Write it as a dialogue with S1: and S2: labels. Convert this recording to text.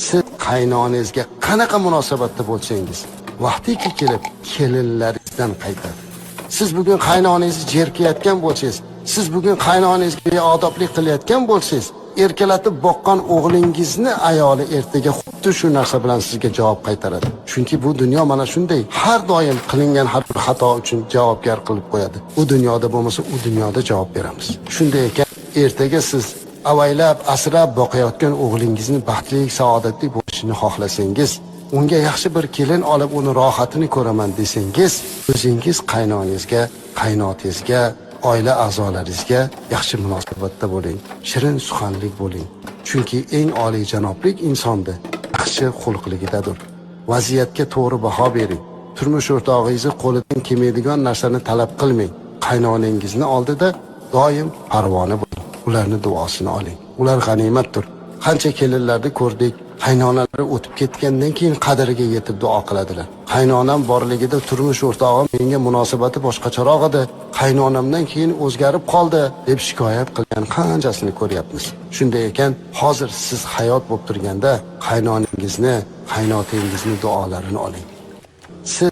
S1: siz qaynonangizga qanaqa munosabatda bo'lsangiz, vaqtiki kelib kelinlaringizdan qaytadi. Siz bugun qaynonangizni jerkayotgan bo'lsangiz, siz bugun qaynonangizga beodoblik qilayotgan bo'lsangiz, erkalatib boqqan o'g'lingizni ayoli ertaga xuddi shu narsa bilan sizga javob qaytaradi. Chunki bu dunyo mana shunday, har doim qilingan har bir xato uchun javobgar qilib qo'yadi. U dunyoda bo'lmasa, u dunyoda javob beramiz. Shunday ekan, ertaga siz avaylab, asrab boqayotgan o'g'lingizni baxtli, saodatli bo'lishini xohlasangiz, unga yaxshi bir kelin olib uni rohatini ko'raman desangiz, o'zingiz qaynonangizga, qaynotangizga, oila a'zolaringizga yaxshi munosabatda bo'ling, shirin suxanlik bo'ling. Chunki eng oliyjanoblik insonda yaxshi xulqligidadir. Vaziyatga to'g'ri baho bering. Turmush o'rtog'ingizni qo'lidan kelmaydigan narsani talab qilmang. Qaynonangizni oldida doim parvona bo'ling. Ularning duosini oling. Ular g'animatdir. Qancha kelinlarni ko'rdik, qaynonalari o'tib ketgandan keyin qadriga yetib duo qiladilar. Qaynonam borligida turmush o'rtog'im menga munosabati boshqacharoq edi, qaynonamdan keyin o'zgarib qoldi deb shikoyat qilgan qanchasini ko'ryapmiz. Shunday ekan, hozir siz hayot bo'lib turganda qaynonangizni, qaynotangizni duolarini oling. Siz